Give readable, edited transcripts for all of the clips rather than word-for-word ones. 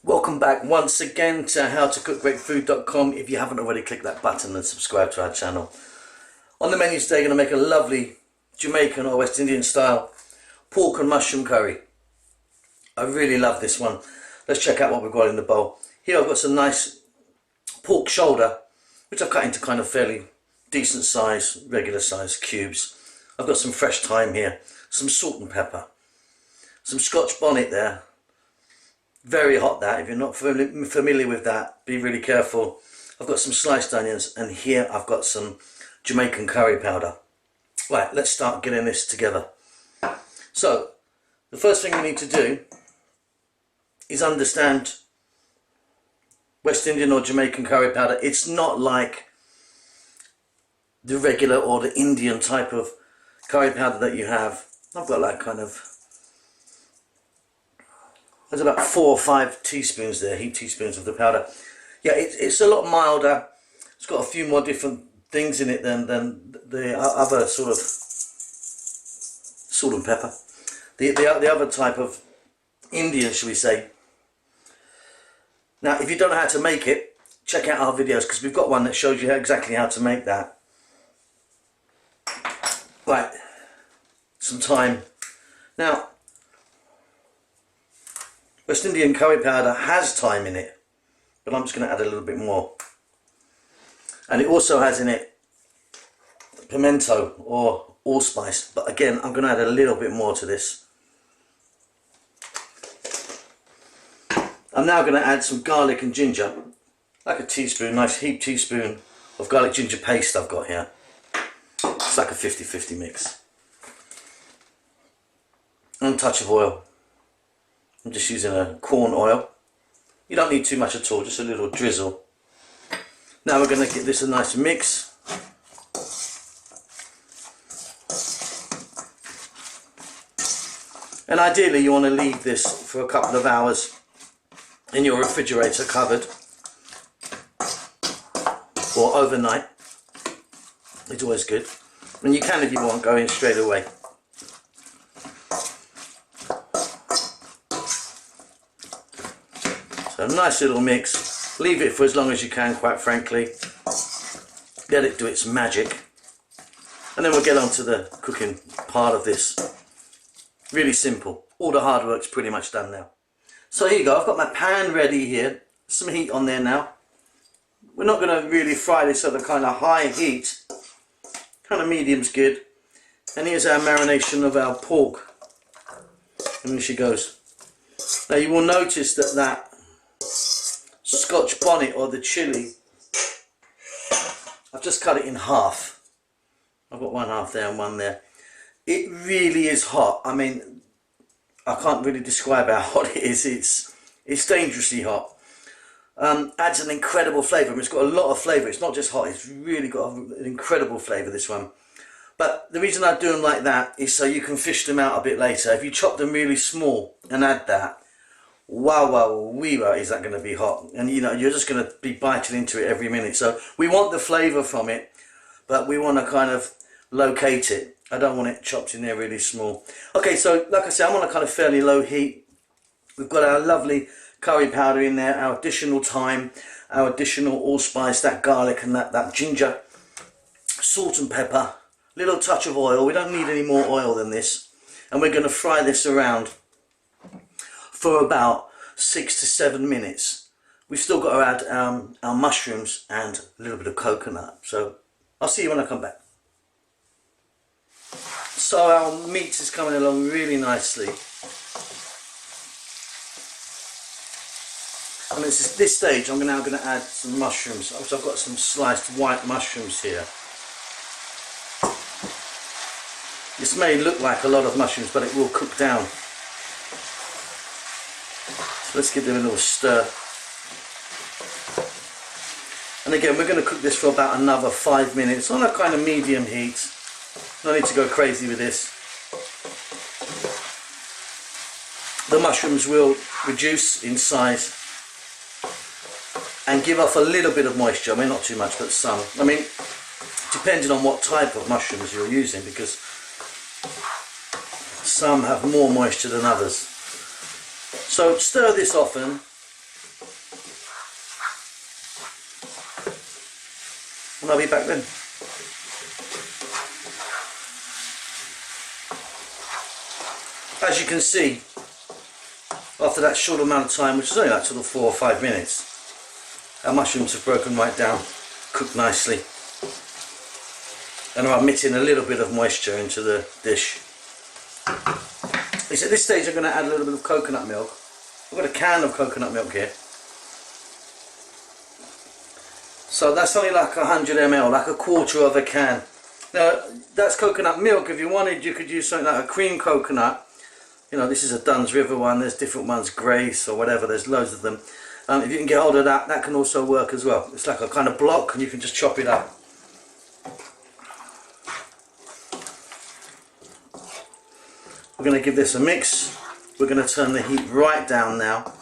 Welcome back once again to howtocookgreatfood.com. If you haven't already, click that button and subscribe to our channel. On the menu today, going to make a lovely Jamaican or West Indian style pork and mushroom curry. I really love this one. Let's check out what we've got in the bowl. Here I've got some nice pork shoulder, which I've cut into kind of fairly decent size, regular size cubes. I've got some fresh thyme here, some salt and pepper, some Scotch bonnet there. Very hot that, if you're not familiar with that, be really careful. I've got some sliced onions, and here I've got some Jamaican curry powder. Right, let's start getting this together. So, the first thing you need to do is understand West Indian or Jamaican curry powder. It's not like the regular or the Indian type of curry powder that you have. I've got like kind of, there's about 4 or 5 teaspoons there, heaped teaspoons of the powder. Yeah, it's a lot milder. It's got a few more different things in it than the other sort of salt and pepper. The other type of Indian, shall we say. Now, if you don't know how to make it, check out our videos, because we've got one that shows you exactly how to make that. Right, some thyme. Now, West Indian curry powder has thyme in it, but I'm just going to add a little bit more. And it also has in it pimento or allspice, but again I'm going to add a little bit more to this. I'm now going to add some garlic and ginger, like a teaspoon, nice heaped teaspoon of garlic ginger paste I've got here. It's like a 50-50 mix. And a touch of oil. I'm just using a corn oil. You don't need too much at all, just a little drizzle. Now we're going to give this a nice mix. And ideally you want to leave this for a couple of hours in your refrigerator covered, or overnight. It's always good. And you can, if you want, go in straight away. So a nice little mix. Leave it for as long as you can, quite frankly. Let it do its magic. And then we'll get on to the cooking part of this. Really simple. All the hard work's pretty much done now. So here you go. I've got my pan ready here. Some heat on there now. We're not going to really fry this at a kind of high heat. Kind of medium's good. And here's our marination of our pork. And there she goes. Now you will notice that that Scotch bonnet or the chilli, I've just cut it in half. I've got one half there and one there. It really is hot. I mean, I can't really describe how hot it is. It's dangerously hot. Adds an incredible flavour. I mean, it's got a lot of flavour. It's not just hot, it's really got an incredible flavour, this one. But the reason I do them like that is so you can fish them out a bit later. If you chop them really small and add that, wow, is that going to be hot. And you know, you're just going to be biting into it every minute. So we want the flavour from it, but we want to kind of locate it. I don't want it chopped in there really small. Okay, so like I said, I'm on a kind of fairly low heat. We've got our lovely curry powder in there, our additional thyme, our additional allspice, that garlic and that ginger, salt and pepper, little touch of oil. We don't need any more oil than this. And we're going to fry this around for about 6 to 7 minutes. We've still got to add our mushrooms and a little bit of coconut. So I'll see you when I come back. So our meat is coming along really nicely. And at this stage I'm now going to add some mushrooms. So I've got some sliced white mushrooms here. This may look like a lot of mushrooms, but it will cook down. So let's give them a little stir. And again, we're going to cook this for about another 5 minutes on a kind of medium heat. No need to go crazy with this. The mushrooms will reduce in size and give off a little bit of moisture. I mean, not too much, but some. I mean, depending on what type of mushrooms you're using, because some have more moisture than others. So stir this often and I'll be back then. As you can see, after that short amount of time, which is only like sort of 4 or 5 minutes, our mushrooms have broken right down, cooked nicely, and are emitting a little bit of moisture into the dish. At this stage I'm going to add a little bit of coconut milk. I've got a can of coconut milk here. So that's only like 100 ml, like a quarter of a can. Now that's coconut milk. If you wanted, you could use something like a cream coconut. You know, this is a Dunn's River one, there's different ones, Grace or whatever, there's loads of them. If you can get hold of that, that can also work as well. It's like a kind of block and you can just chop it up. We're going to give this a mix. We're going to turn the heat right down now.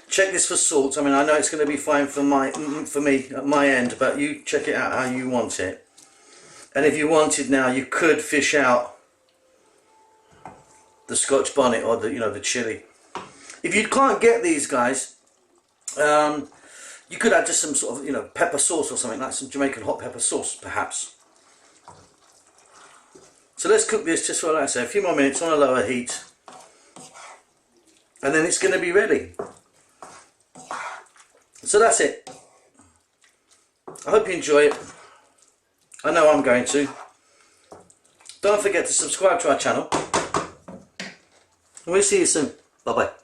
Check this for salt. I mean, I know it's going to be fine for me at my end, but you check it out how you want it. And if you wanted now, you could fish out the Scotch bonnet or the chili. If you can't get these guys, you could add just some sort of pepper sauce or something, like some Jamaican hot pepper sauce perhaps. So let's cook this just for, like I say, a few more minutes on a lower heat, and then it's going to be ready. So that's it. I hope you enjoy it. I know I'm going to. Don't forget to subscribe to our channel. We'll see you soon. Bye bye.